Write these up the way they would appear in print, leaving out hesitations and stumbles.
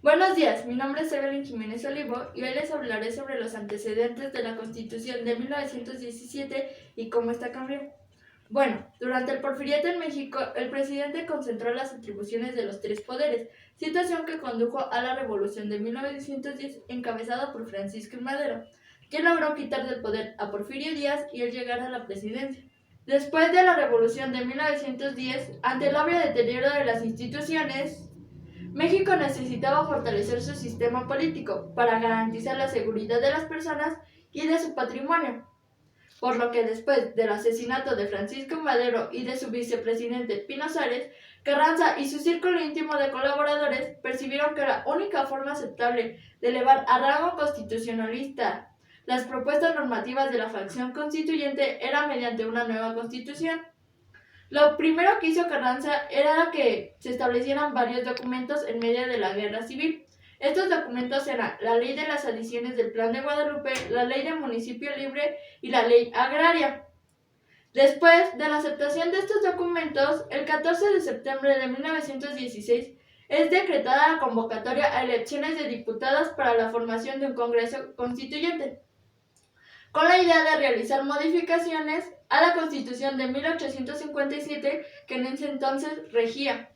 Buenos días, mi nombre es Evelyn Jiménez Olivo y hoy les hablaré sobre los antecedentes de la Constitución de 1917 y cómo esta cambió. Bueno, durante el Porfiriato en México, el presidente concentró las atribuciones de los tres poderes, situación que condujo a la Revolución de 1910 encabezada por Francisco I. Madero, que logró quitar del poder a Porfirio Díaz y él llegar a la presidencia. Después de la Revolución de 1910, ante el obvio deterioro de las instituciones, México necesitaba fortalecer su sistema político para garantizar la seguridad de las personas y de su patrimonio, por lo que después del asesinato de Francisco Madero y de su vicepresidente Pino Suárez, Carranza y su círculo íntimo de colaboradores percibieron que la única forma aceptable de elevar a rango constitucionalista las propuestas normativas de la facción constituyente era mediante una nueva constitución. Lo primero que hizo Carranza era que se establecieran varios documentos en medio de la guerra civil. Estos documentos eran la Ley de las Adiciones del Plan de Guadalupe, la Ley de Municipio Libre y la Ley Agraria. Después de la aceptación de estos documentos, el 14 de septiembre de 1916 es decretada la convocatoria a elecciones de diputados para la formación de un Congreso Constituyente, con la idea de realizar modificaciones a la Constitución de 1857 que en ese entonces regía.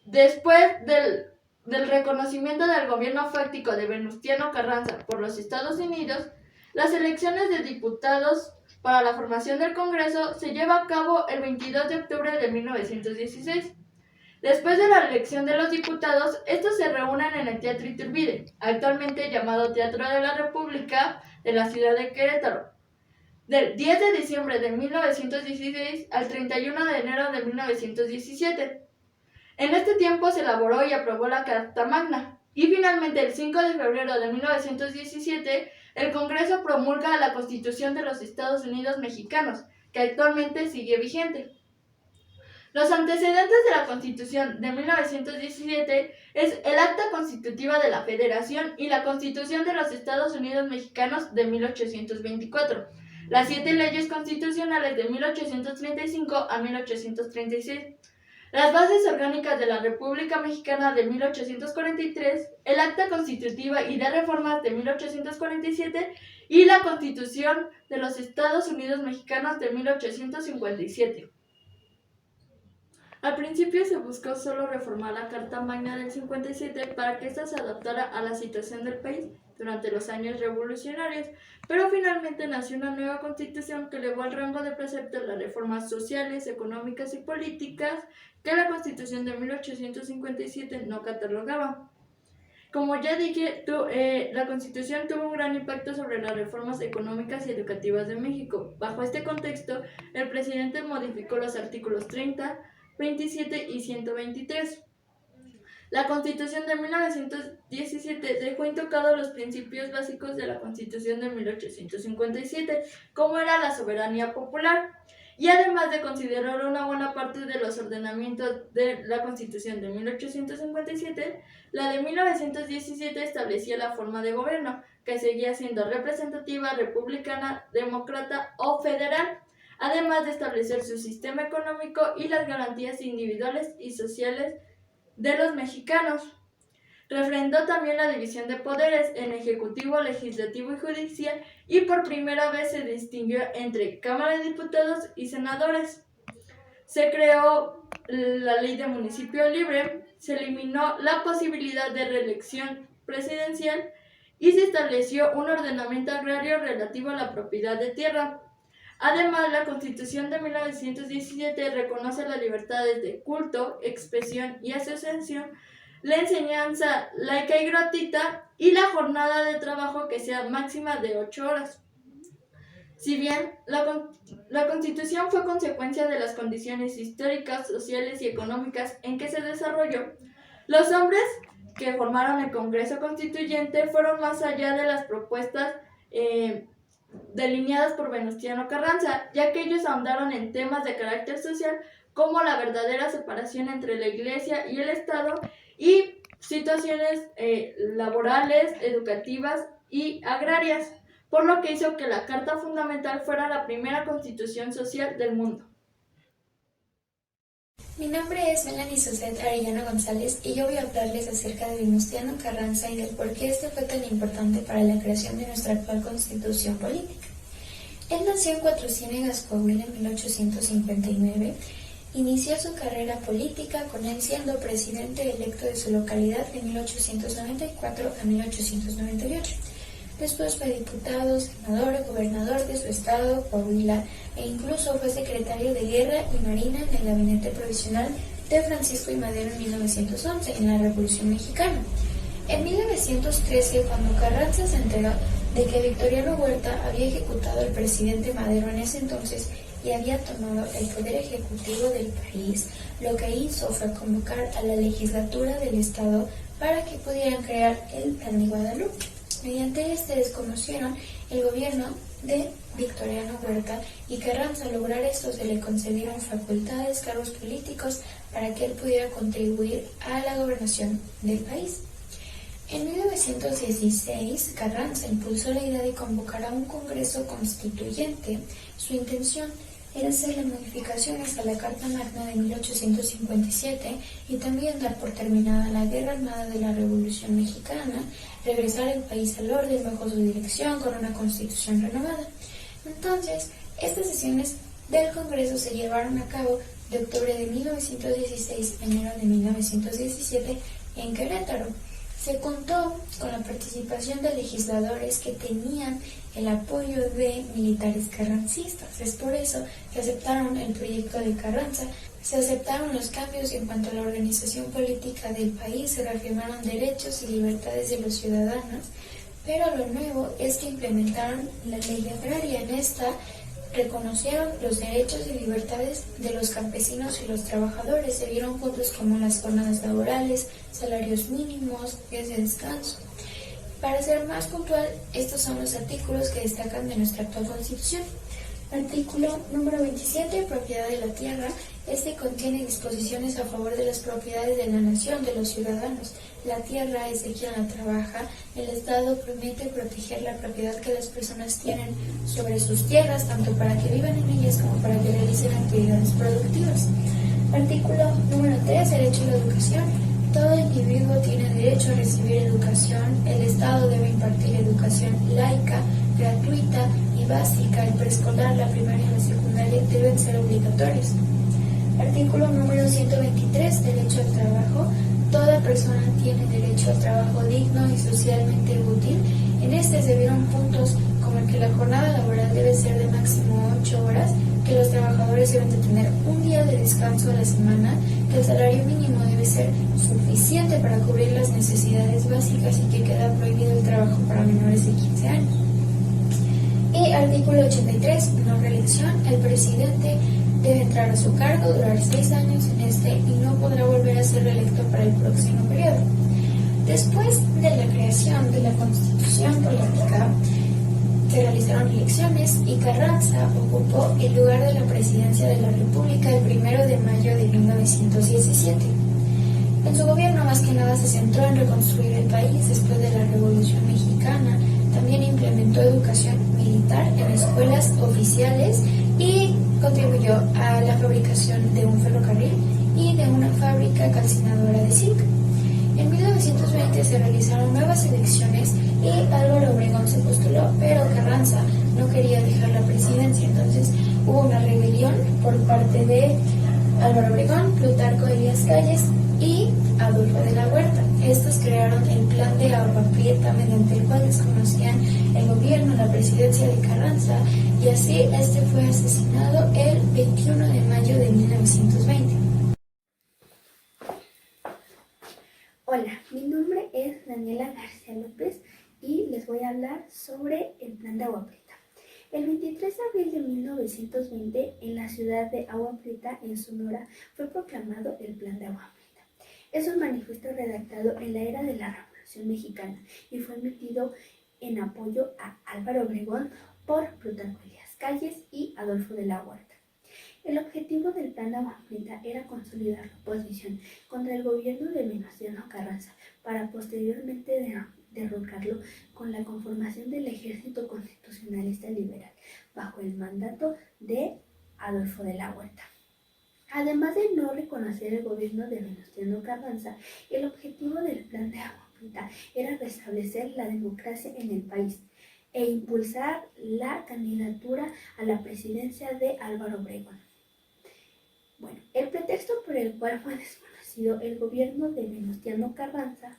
Después del reconocimiento del gobierno fáctico de Venustiano Carranza por los Estados Unidos, las elecciones de diputados para la formación del Congreso se lleva a cabo el 22 de octubre de 1916. Después de la elección de los diputados, estos se reúnen en el Teatro Iturbide, actualmente llamado Teatro de la República de la ciudad de Querétaro, del 10 de diciembre de 1916 al 31 de enero de 1917. En este tiempo se elaboró y aprobó la Carta Magna, y finalmente el 5 de febrero de 1917 el Congreso promulga la Constitución de los Estados Unidos Mexicanos, que actualmente sigue vigente. Los antecedentes de la Constitución de 1917 es el Acta Constitutiva de la Federación y la Constitución de los Estados Unidos Mexicanos de 1824, las 7 leyes constitucionales de 1835 a 1836, las bases orgánicas de la República Mexicana de 1843, el Acta Constitutiva y de Reformas de 1847 y la Constitución de los Estados Unidos Mexicanos de 1857. Al principio se buscó solo reformar la Carta Magna del 57 para que ésta se adaptara a la situación del país durante los años revolucionarios, pero finalmente nació una nueva constitución que elevó al rango de precepto las reformas sociales, económicas y políticas que la Constitución de 1857 no catalogaba. Como ya dije, la Constitución tuvo un gran impacto sobre las reformas económicas y educativas de México. Bajo este contexto, el presidente modificó los artículos 30, 27 y 123. La Constitución de 1917 dejó intocados los principios básicos de la Constitución de 1857, como era la soberanía popular, y además de considerar una buena parte de los ordenamientos de la Constitución de 1857, la de 1917 establecía la forma de gobierno, que seguía siendo representativa, republicana, demócrata o federal, además de establecer su sistema económico y las garantías individuales y sociales de los mexicanos. Refrendó también la división de poderes en ejecutivo, legislativo y judicial, y por primera vez se distinguió entre Cámara de Diputados y senadores. Se creó la Ley de Municipio Libre, se eliminó la posibilidad de reelección presidencial y se estableció un ordenamiento agrario relativo a la propiedad de tierra. Además, la Constitución de 1917 reconoce las libertades de culto, expresión y asociación, la enseñanza laica y gratuita y la jornada de trabajo que sea máxima de 8 horas. Si bien la Constitución fue consecuencia de las condiciones históricas, sociales y económicas en que se desarrolló, los hombres que formaron el Congreso Constituyente fueron más allá de las propuestas delineadas por Venustiano Carranza, ya que ellos ahondaron en temas de carácter social como la verdadera separación entre la Iglesia y el Estado y situaciones laborales, educativas y agrarias, por lo que hizo que la Carta Fundamental fuera la primera constitución social del mundo. Mi nombre es Melanie Suset Arellano González y yo voy a hablarles acerca de Venustiano Carranza y del por qué este fue tan importante para la creación de nuestra actual constitución política. Él nació en Cuatro Ciénegas, Coahuila, en 1859. Inició su carrera política con él siendo presidente electo de su localidad de 1894 a 1898. Después fue diputado, senador, gobernador de su estado, Coahuila, e incluso fue secretario de Guerra y Marina en el gabinete provisional de Francisco I. Madero en 1911, en la Revolución Mexicana. En 1913, cuando Carranza se enteró de que Victoriano Huerta había ejecutado al presidente Madero en ese entonces y había tomado el poder ejecutivo del país, lo que hizo fue convocar a la legislatura del estado para que pudieran crear el Plan de Guadalupe. Mediante este desconocieron el gobierno de Victoriano Huerta y Carranza. Al lograr esto se le concedieron facultades, cargos políticos para que él pudiera contribuir a la gobernación del país. En 1916, Carranza impulsó la idea de convocar a un Congreso Constituyente. Su intención era hacerle modificaciones a la Carta Magna de 1857 y también dar por terminada la Guerra Armada de la Revolución Mexicana, regresar el país al orden bajo su dirección con una constitución renovada. Entonces, estas sesiones del Congreso se llevaron a cabo de octubre de 1916 a enero de 1917 en Querétaro. Se contó con la participación de legisladores que tenían el apoyo de militares carrancistas. Es por eso que aceptaron el proyecto de Carranza, se aceptaron los cambios en cuanto a la organización política del país, se reafirmaron derechos y libertades de los ciudadanos, pero lo nuevo es que implementaron la ley agraria. En esta reconocieron los derechos y libertades de los campesinos y los trabajadores. Se vieron puntos como las jornadas laborales, salarios mínimos, días de descanso. Para ser más puntual, estos son los artículos que destacan de nuestra actual Constitución. Artículo número 27, propiedad de la tierra. Este contiene disposiciones a favor de las propiedades de la nación, de los ciudadanos. La tierra es de quien la trabaja. El Estado promete proteger la propiedad que las personas tienen sobre sus tierras, tanto para que vivan en ellas como para que realicen actividades productivas. Artículo número 3, derecho a la educación. Todo individuo tiene derecho a recibir educación. El Estado debe impartir educación laica, gratuita y básica. El preescolar, la primaria y la secundaria deben ser obligatorios. Artículo número 123, derecho al trabajo. Toda persona tiene derecho al trabajo digno y socialmente útil. En este se vieron puntos como el que la jornada laboral debe ser de máximo 8 horas, que los trabajadores deben de tener un día de descanso a la semana, que el salario mínimo debe ser suficiente para cubrir las necesidades básicas y que queda prohibido el trabajo para menores de 15 años. Y artículo 83, no reelección. El presidente debe entrar a su cargo, durar 6 años en este y no podrá volver a ser reelecto para el próximo periodo. Después de la creación de la Constitución Política, se realizaron elecciones y Carranza ocupó el lugar de la presidencia de la República el 1 de mayo de 1917. En su gobierno más que nada se centró en reconstruir el país después de la Revolución Mexicana. También implementó educación militar en escuelas oficiales y contribuyó a la fabricación de un ferrocarril y de una fábrica calcinadora de zinc. En 1920 se realizaron nuevas elecciones y Álvaro Obregón se postuló, pero Carranza no quería dejar la presidencia. Entonces hubo una rebelión por parte de Álvaro Obregón, Plutarco Elías Calles y Adolfo de la Huerta. Estos crearon el Plan de Agua Prieta, mediante el cual desconocían el gobierno, la presidencia de Carranza, y así este fue asesinado el 21 de mayo de 1920. Hola, mi nombre es Daniela García López y les voy a hablar sobre el Plan de Agua Prieta. El 23 de abril de 1920, en la ciudad de Agua Prieta, en Sonora, fue proclamado el Plan de Agua Prieta. Es un manifiesto redactado en la era de la Revolución Mexicana y fue emitido en apoyo a Álvaro Obregón por Plutarco Elías Calles y Adolfo de la Huerta. El objetivo del Plan de Agua Prieta era consolidar la oposición contra el gobierno de Venustiano Carranza para posteriormente derrocarlo con la conformación del Ejército Constitucionalista Liberal bajo el mandato de Adolfo de la Huerta. Además de no reconocer el gobierno de Venustiano Carranza, el objetivo del Plan de Agua Prieta era restablecer la democracia en el país e impulsar la candidatura a la presidencia de Álvaro Obregón. Bueno, el pretexto por el cual fue desconocido el gobierno de Venustiano Carranza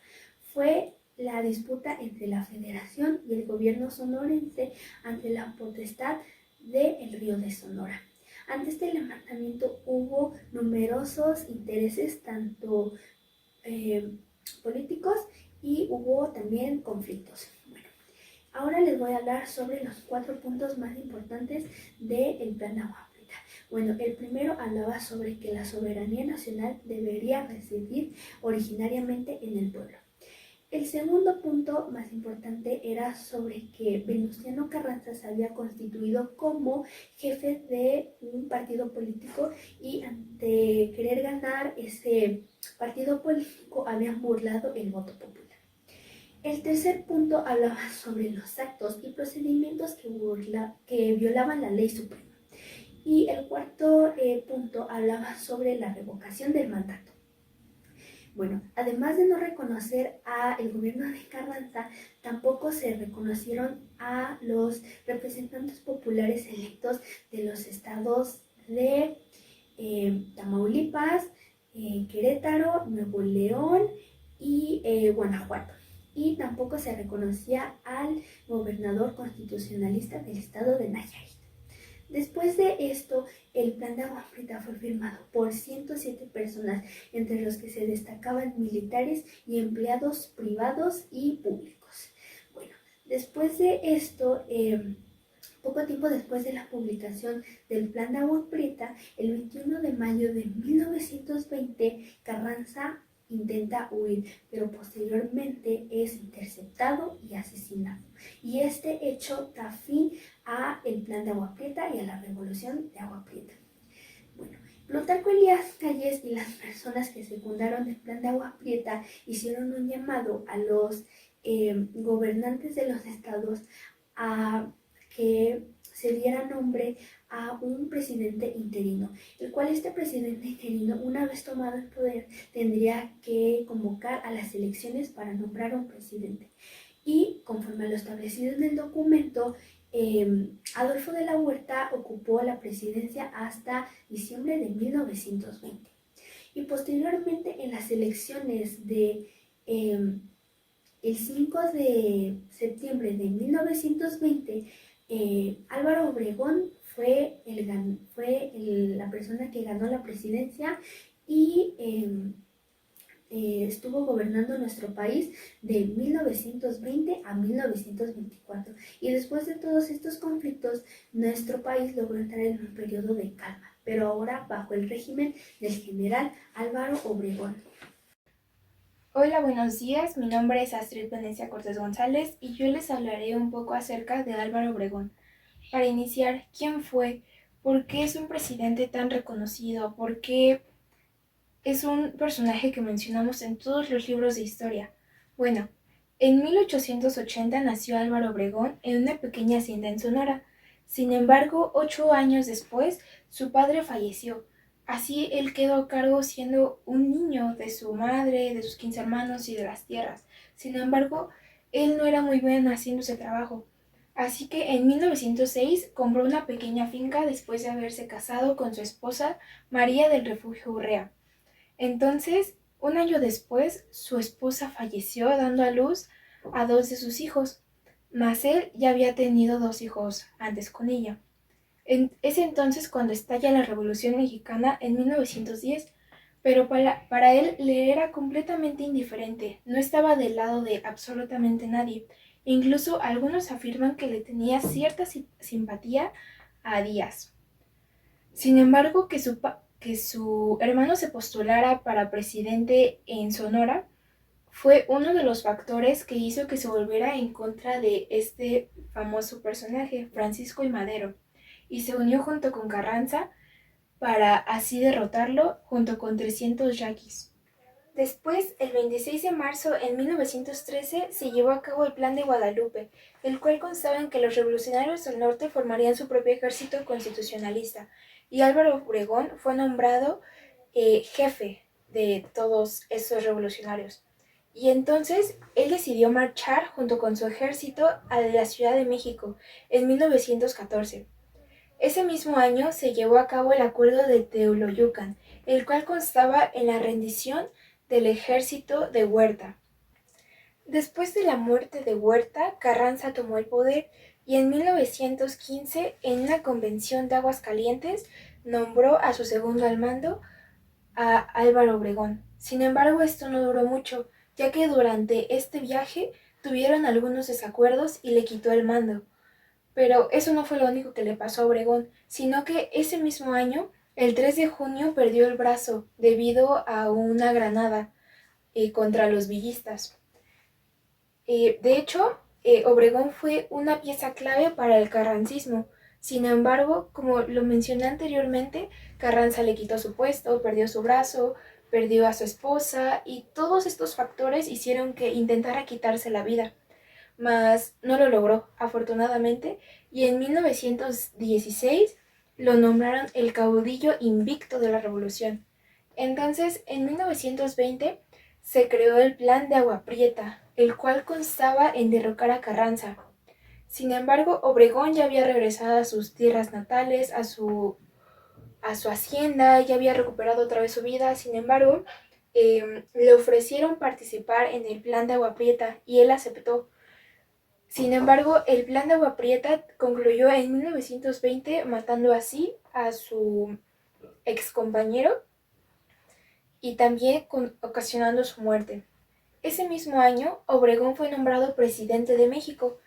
fue la disputa entre la Federación y el gobierno sonorense ante la potestad del Río de Sonora. Ante este levantamiento hubo numerosos intereses, tanto políticos, y hubo también conflictos. Bueno, ahora les voy a hablar sobre los 4 puntos más importantes del Plan de Agua Prieta. Bueno, el primero hablaba sobre que la soberanía nacional debería residir originariamente en el pueblo. El segundo punto más importante era sobre que Venustiano Carranza se había constituido como jefe de un partido político y ante querer ganar ese partido político habían burlado el voto popular. El tercer punto hablaba sobre los actos y procedimientos que violaban la ley suprema. Y el cuarto punto hablaba sobre la revocación del mandato. Bueno, además de no reconocer al gobierno de Carranza, tampoco se reconocieron a los representantes populares electos de los estados de Tamaulipas, Querétaro, Nuevo León y Guanajuato. Y tampoco se reconocía al gobernador constitucionalista del estado de Nayarit. Después de esto, el Plan de Agua Prieta fue firmado por 107 personas, entre los que se destacaban militares y empleados privados y públicos. Bueno, después de esto, poco tiempo después de la publicación del Plan de Agua Prieta, el 21 de mayo de 1920, Carranza intenta huir, pero posteriormente es interceptado y asesinado. Y este hecho da fin a el Plan de Agua Prieta y a la Revolución de Agua Prieta. Bueno, Plutarco Elías Calles y las personas que secundaron el Plan de Agua Prieta hicieron un llamado a los gobernantes de los estados a que se diera nombre a un presidente interino, el cual este presidente interino, una vez tomado el poder, tendría que convocar a las elecciones para nombrar a un presidente. Y conforme a lo establecido en el documento, Adolfo de la Huerta ocupó la presidencia hasta diciembre de 1920. Y posteriormente en las elecciones de el 5 de septiembre de 1920, Álvaro Obregón fue la persona que ganó la presidencia y estuvo gobernando nuestro país de 1920 a 1924. Y después de todos estos conflictos, nuestro país logró entrar en un periodo de calma, pero ahora bajo el régimen del general Álvaro Obregón. Hola, buenos días. Mi nombre es Astrid Venecia Cortés González y yo les hablaré un poco acerca de Álvaro Obregón. Para iniciar, ¿quién fue? ¿Por qué es un presidente tan reconocido? ¿Por qué es un personaje que mencionamos en todos los libros de historia? Bueno, en 1880 nació Álvaro Obregón en una pequeña hacienda en Sonora. Sin embargo, 8 años después, su padre falleció. Así él quedó a cargo siendo un niño de su madre, de sus 15 hermanos y de las tierras. Sin embargo, él no era muy bueno haciendo ese trabajo. Así que en 1906 compró una pequeña finca después de haberse casado con su esposa María del Refugio Urrea. Entonces, un año después, su esposa falleció dando a luz a 2 de sus hijos, mas él ya había tenido 2 hijos antes con ella. Es entonces cuando estalla la Revolución Mexicana en 1910, pero para él le era completamente indiferente, no estaba del lado de absolutamente nadie. Incluso algunos afirman que le tenía cierta simpatía a Díaz. Sin embargo, que su hermano se postulara para presidente en Sonora fue uno de los factores que hizo que se volviera en contra de este famoso personaje, Francisco I. Madero, y se unió junto con Carranza para así derrotarlo junto con 300 yaquis. Después, el 26 de marzo de 1913, se llevó a cabo el Plan de Guadalupe, el cual constaba en que los revolucionarios del norte formarían su propio ejército constitucionalista, y Álvaro Obregón fue nombrado jefe de todos esos revolucionarios. Y entonces él decidió marchar junto con su ejército a la Ciudad de México en 1914. Ese mismo año se llevó a cabo el Acuerdo de Teoloyucan, el cual constaba en la rendición del ejército de Huerta. Después de la muerte de Huerta, Carranza tomó el poder y en 1915, en una convención de Aguascalientes, nombró a su segundo al mando a Álvaro Obregón. Sin embargo, esto no duró mucho, ya que durante este viaje tuvieron algunos desacuerdos y le quitó el mando. Pero eso no fue lo único que le pasó a Obregón, sino que ese mismo año, el 3 de junio, perdió el brazo debido a una granada contra los villistas. De hecho, Obregón fue una pieza clave para el carrancismo. Sin embargo, como lo mencioné anteriormente, Carranza le quitó su puesto, perdió su brazo, perdió a su esposa y todos estos factores hicieron que intentara quitarse la vida. Mas no lo logró, afortunadamente, y en 1916 lo nombraron el caudillo invicto de la revolución. Entonces, en 1920 se creó el Plan de Agua Prieta, el cual constaba en derrocar a Carranza. Sin embargo, Obregón ya había regresado a sus tierras natales, a su hacienda, ya había recuperado otra vez su vida. Sin embargo, le ofrecieron participar en el Plan de Agua Prieta y él aceptó. Sin embargo, el Plan de Agua Prieta concluyó en 1920 matando así a su excompañero y también ocasionando su muerte. Ese mismo año, Obregón fue nombrado presidente de México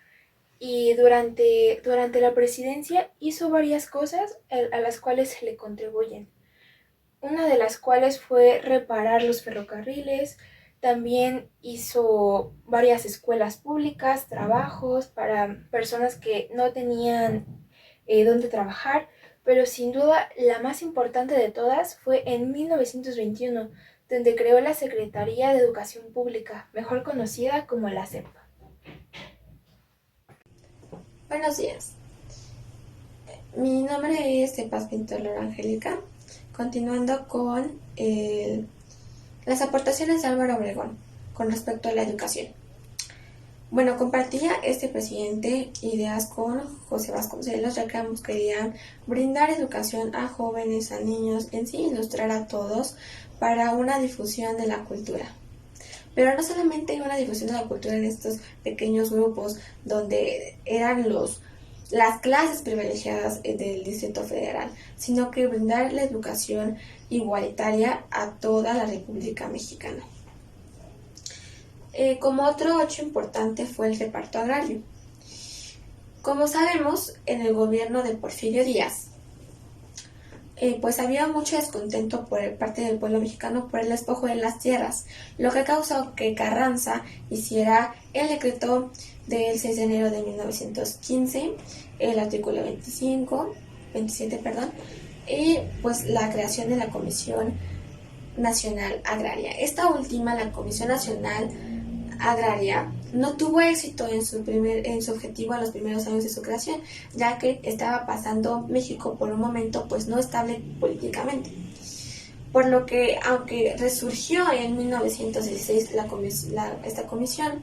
y durante la presidencia hizo varias cosas a las cuales se le contribuyen. Una de las cuales fue reparar los ferrocarriles, también hizo varias escuelas públicas, trabajos para personas que no tenían dónde trabajar, pero sin duda la más importante de todas fue en 1921, donde creó la Secretaría de Educación Pública, mejor conocida como la SEP. Buenos días. Mi nombre es Paz Pintor Lora Angélica. Continuando con las aportaciones de Álvaro Obregón con respecto a la educación. Bueno, compartía este presidente ideas con José Vasconcelos, ya que ambos querían brindar educación a jóvenes, a niños, en sí ilustrar a todos para una difusión de la cultura. Pero no solamente una difusión de la cultura en estos pequeños grupos donde eran las clases privilegiadas del Distrito Federal, sino que brindar la educación igualitaria a toda la República Mexicana. Como otro hecho importante fue el reparto agrario. Como sabemos, en el gobierno de Porfirio Díaz, pues había mucho descontento por parte del pueblo mexicano por el despojo de las tierras, lo que causó que Carranza hiciera el decreto del 6 de enero de 1915, el artículo 27, y pues la creación de la Comisión Nacional Agraria. Esta última, la Comisión Nacional Agraria, no tuvo éxito en su objetivo a los primeros años de su creación, ya que estaba pasando México por un momento pues no estable políticamente. Por lo que, aunque resurgió en 1916 esta comisión,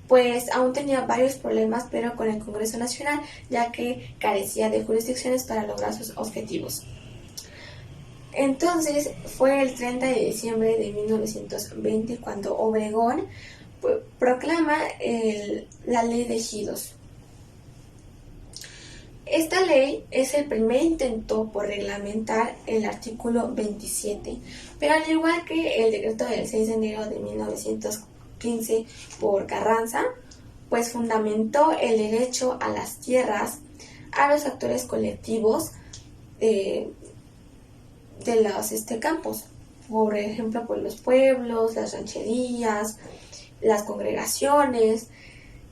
pues aún tenía varios problemas, pero con el Congreso Nacional, ya que carecía de jurisdicciones para lograr sus objetivos. Entonces fue el 30 de diciembre de 1920 cuando Obregón proclama la ley de ejidos. Esta ley es el primer intento por reglamentar el artículo 27, pero al igual que el decreto del 6 de enero de 1915 por Carranza, pues fundamentó el derecho a las tierras a los actores colectivos de los campos, por ejemplo, por los pueblos, las rancherías, las congregaciones.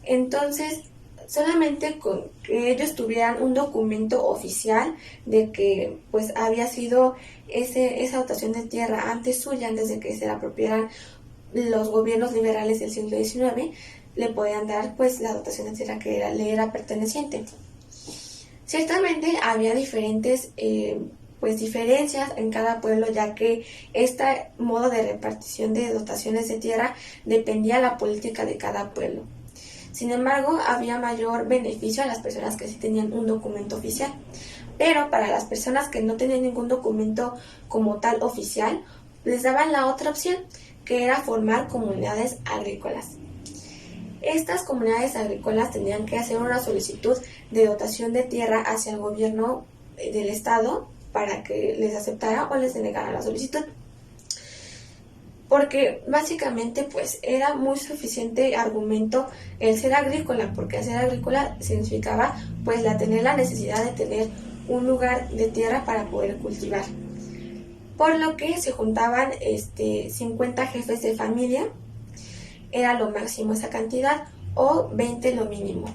Entonces, solamente con que ellos tuvieran un documento oficial de que pues había sido esa dotación de tierra antes suya, antes de que se la apropiaran los gobiernos liberales del siglo XIX, le podían dar pues la dotación de tierra que le era perteneciente. Ciertamente había diferentes pues diferencias en cada pueblo, ya que este modo de repartición de dotaciones de tierra dependía de la política de cada pueblo. Sin embargo, había mayor beneficio a las personas que sí tenían un documento oficial, pero para las personas que no tenían ningún documento como tal oficial, les daban la otra opción, que era formar comunidades agrícolas. Estas comunidades agrícolas tenían que hacer una solicitud de dotación de tierra hacia el gobierno del estado para que les aceptara o les denegara la solicitud. Porque básicamente pues era muy suficiente argumento el ser agrícola, porque ser agrícola significaba pues tener la necesidad de tener un lugar de tierra para poder cultivar. Por lo que se juntaban 50 jefes de familia, era lo máximo esa cantidad, o 20 lo mínimo.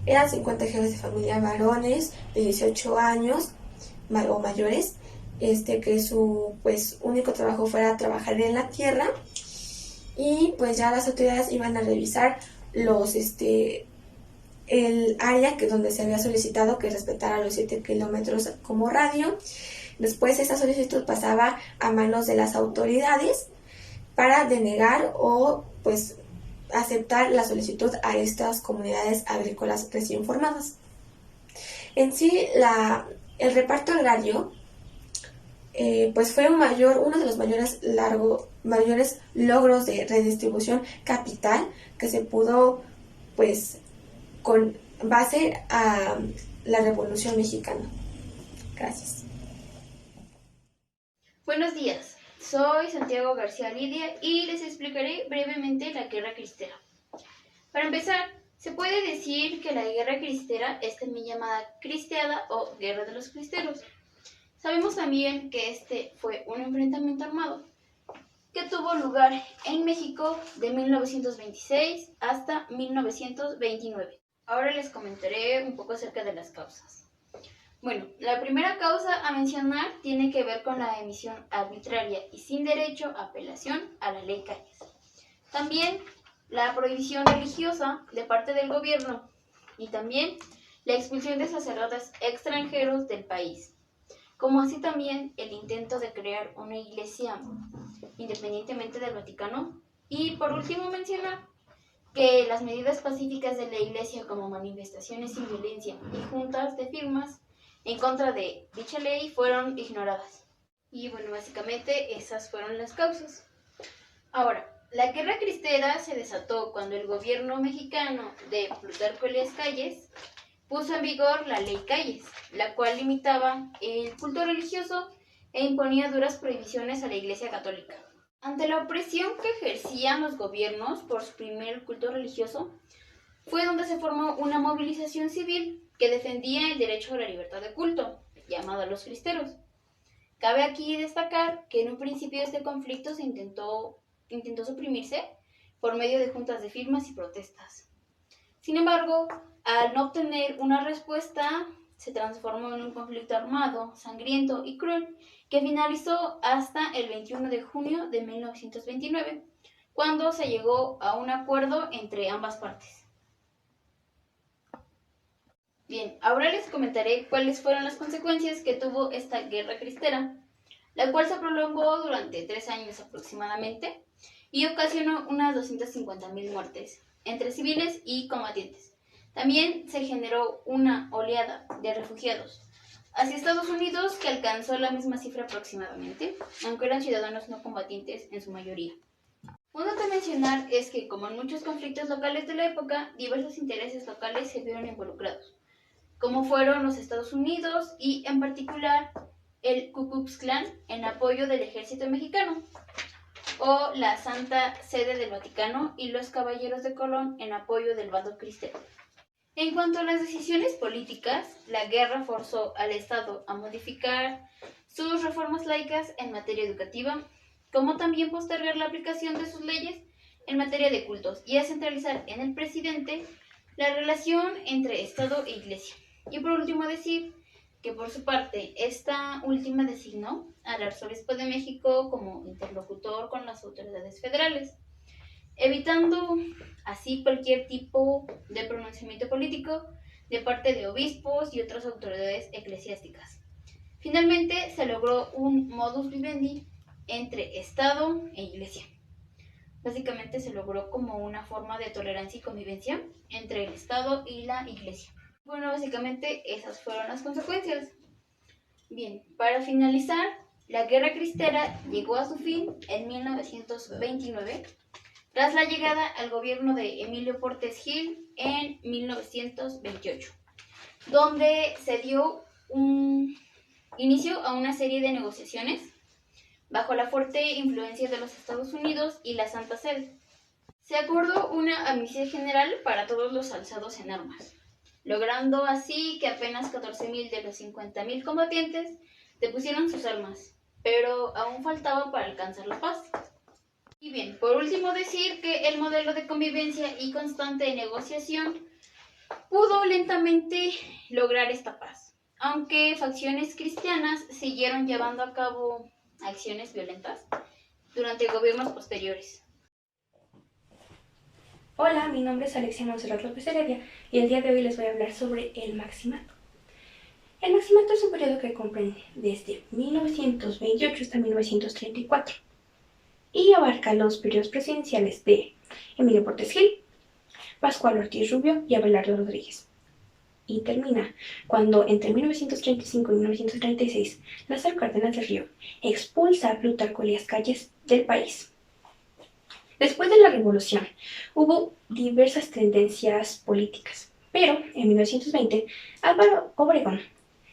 Eran 50 jefes de familia varones de 18 años o mayores, que su pues único trabajo fuera trabajar en la tierra, y pues ya las autoridades iban a revisar el área donde se había solicitado que respetara los 7 kilómetros como radio. Después esa solicitud pasaba a manos de las autoridades para denegar o pues aceptar la solicitud a estas comunidades agrícolas recién formadas. En sí, el reparto agrario pues fue uno de los mayores logros de redistribución capital que se pudo pues con base a la Revolución Mexicana. Gracias. Buenos días, soy Santiago García Lidia y les explicaré brevemente la Guerra Cristera. Para empezar, se puede decir que la Guerra Cristera es también llamada Cristeada o Guerra de los Cristeros. Sabemos también que este fue un enfrentamiento armado que tuvo lugar en México de 1926 hasta 1929. Ahora les comentaré un poco acerca de las causas. Bueno, la primera causa a mencionar tiene que ver con la emisión arbitraria y sin derecho a apelación a la ley Calles. También la prohibición religiosa de parte del gobierno y también la expulsión de sacerdotes extranjeros del país, como así también el intento de crear una iglesia independientemente del Vaticano. Y por último mencionar que las medidas pacíficas de la iglesia como manifestaciones sin violencia y juntas de firmas en contra de dicha ley fueron ignoradas. Y bueno, básicamente esas fueron las causas. Ahora, la Guerra Cristera se desató cuando el gobierno mexicano de Plutarco Elías Calles puso en vigor la ley Calles, la cual limitaba el culto religioso e imponía duras prohibiciones a la Iglesia Católica. Ante la opresión que ejercían los gobiernos por suprimir el culto religioso, fue donde se formó una movilización civil que defendía el derecho a la libertad de culto, llamada los cristeros. Cabe aquí destacar que en un principio este conflicto se intentó suprimirse por medio de juntas de firmas y protestas. Sin embargo, al no obtener una respuesta, se transformó en un conflicto armado, sangriento y cruel que finalizó hasta el 21 de junio de 1929, cuando se llegó a un acuerdo entre ambas partes. Bien, ahora les comentaré cuáles fueron las consecuencias que tuvo esta guerra cristera, la cual se prolongó durante 3 años aproximadamente y ocasionó unas 250,000 muertes entre civiles y combatientes. También se generó una oleada de refugiados hacia Estados Unidos que alcanzó la misma cifra aproximadamente, aunque eran ciudadanos no combatientes en su mayoría. Un dato a mencionar es que, como en muchos conflictos locales de la época, diversos intereses locales se vieron involucrados, como fueron los Estados Unidos y, en particular, el Ku Klux Klan en apoyo del ejército mexicano, o la Santa Sede del Vaticano y los Caballeros de Colón en apoyo del bando cristero. En cuanto a las decisiones políticas, la guerra forzó al Estado a modificar sus reformas laicas en materia educativa, como también postergar la aplicación de sus leyes en materia de cultos y a centralizar en el presidente la relación entre Estado e Iglesia. Y por último decir que por su parte esta última designó al arzobispo de México como interlocutor con las autoridades federales, evitando así cualquier tipo de pronunciamiento político de parte de obispos y otras autoridades eclesiásticas. Finalmente se logró un modus vivendi entre Estado e Iglesia. Básicamente se logró como una forma de tolerancia y convivencia entre el Estado y la Iglesia. Bueno, básicamente esas fueron las consecuencias. Bien, para finalizar, la Guerra Cristera llegó a su fin en 1929, tras la llegada al gobierno de Emilio Portes Gil en 1928, donde se dio un inicio a una serie de negociaciones bajo la fuerte influencia de los Estados Unidos y la Santa Sede. Se acordó una amnistía general para todos los alzados en armas, logrando así que apenas 14.000 de los 50.000 combatientes depusieron sus armas, pero aún faltaba para alcanzar la paz. Y bien, por último decir que el modelo de convivencia y constante negociación pudo lentamente lograr esta paz, aunque facciones cristianas siguieron llevando a cabo acciones violentas durante gobiernos posteriores. Hola, mi nombre es Alexia Monserrat López Heredia y el día de hoy les voy a hablar sobre el Maximato. El Maximato es un periodo que comprende desde 1928 hasta 1934 y abarca los periodos presidenciales de Emilio Portes Gil, Pascual Ortiz Rubio y Abelardo Rodríguez. Y termina cuando entre 1935 y 1936 Lázaro Cárdenas del Río expulsa a Plutarco Elías Calles del país. Después de la Revolución hubo diversas tendencias políticas, pero en 1920 Álvaro Obregón,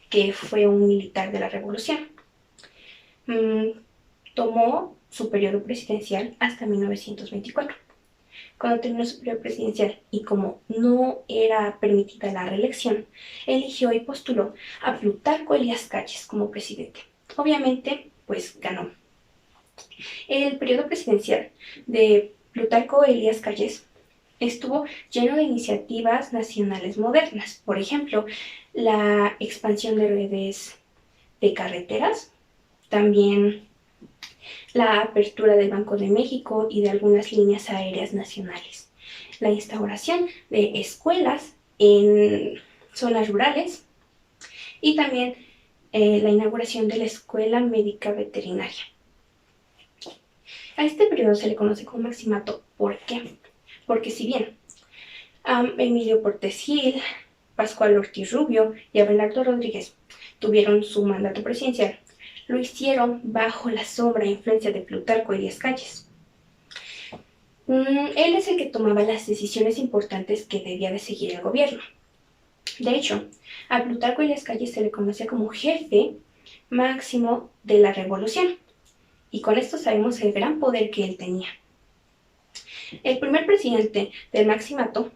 que fue un militar de la Revolución, tomó su periodo presidencial hasta 1924. Cuando terminó su periodo presidencial y como no era permitida la reelección, eligió y postuló a Plutarco Elías Calles como presidente. Obviamente, pues ganó. El periodo presidencial de Plutarco Elías Calles estuvo lleno de iniciativas nacionales modernas. Por ejemplo, la expansión de redes de carreteras, también la apertura del Banco de México y de algunas líneas aéreas nacionales, la instauración de escuelas en zonas rurales y también la inauguración de la Escuela Médica Veterinaria. A este periodo se le conoce como Maximato. ¿Por qué? Porque si bien Emilio Portes Gil, Pascual Ortiz Rubio y Abelardo Rodríguez tuvieron su mandato presidencial, lo hicieron bajo la sombra e influencia de Plutarco Elías Calles. Él es el que tomaba las decisiones importantes que debía de seguir el gobierno. De hecho, a Plutarco Elías Calles se le conocía como jefe máximo de la revolución, y con esto sabemos el gran poder que él tenía. El primer presidente del Maximato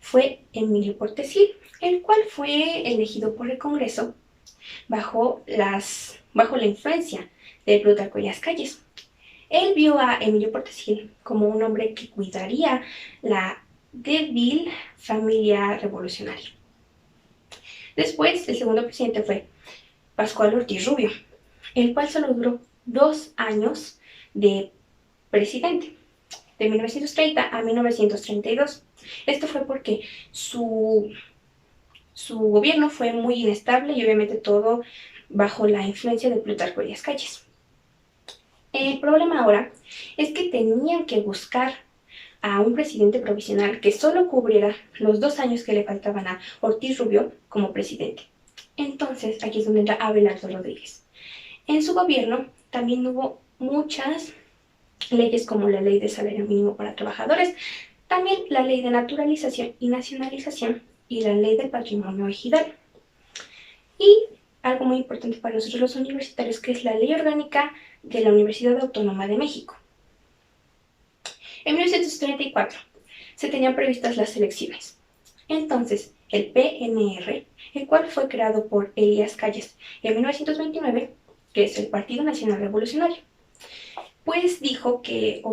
fue Emilio Portes Gil, el cual fue elegido por el Congreso bajo la influencia de Plutarco Elías Calles. Él vio a Emilio Portes Gil como un hombre que cuidaría la débil familia revolucionaria. Después, el segundo presidente fue Pascual Ortiz Rubio, el cual solo duró 2 años de presidente, de 1930 a 1932. Esto fue porque su gobierno fue muy inestable y obviamente todo bajo la influencia de Plutarco Elías Calles. El problema ahora es que tenían que buscar a un presidente provisional que solo cubriera los 2 años que le faltaban a Ortiz Rubio como presidente. Entonces, aquí es donde entra Abelardo Rodríguez. En su gobierno también hubo muchas leyes como la ley de salario mínimo para trabajadores, también la ley de naturalización y nacionalización y la ley del patrimonio ejidal. Y algo muy importante para nosotros los universitarios, que es la Ley Orgánica de la Universidad Autónoma de México. En 1934 se tenían previstas las elecciones. Entonces, el PNR, el cual fue creado por Elías Calles en 1929, que es el Partido Nacional Revolucionario, pues dijo que,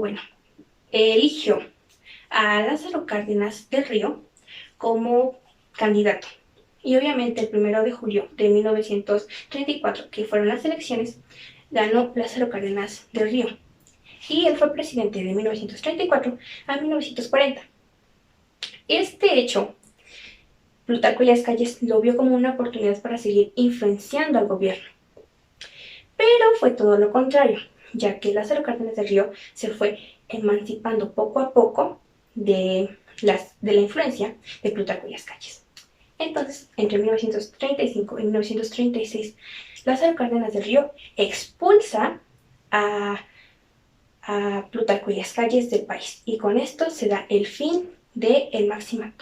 eligió a Lázaro Cárdenas del Río como candidato. Y obviamente el 1 de julio de 1934, que fueron las elecciones, ganó Lázaro Cárdenas del Río. Y él fue presidente de 1934 a 1940. Este hecho, Plutarco Elías Calles lo vio como una oportunidad para seguir influenciando al gobierno. Pero fue todo lo contrario, ya que Lázaro Cárdenas del Río se fue emancipando poco a poco de la influencia de Plutarco Elías Calles. Entonces, entre 1935 y 1936, Lázaro Cárdenas del Río expulsa a Plutarco Elías Calles del país, y con esto se da el fin del Maximato.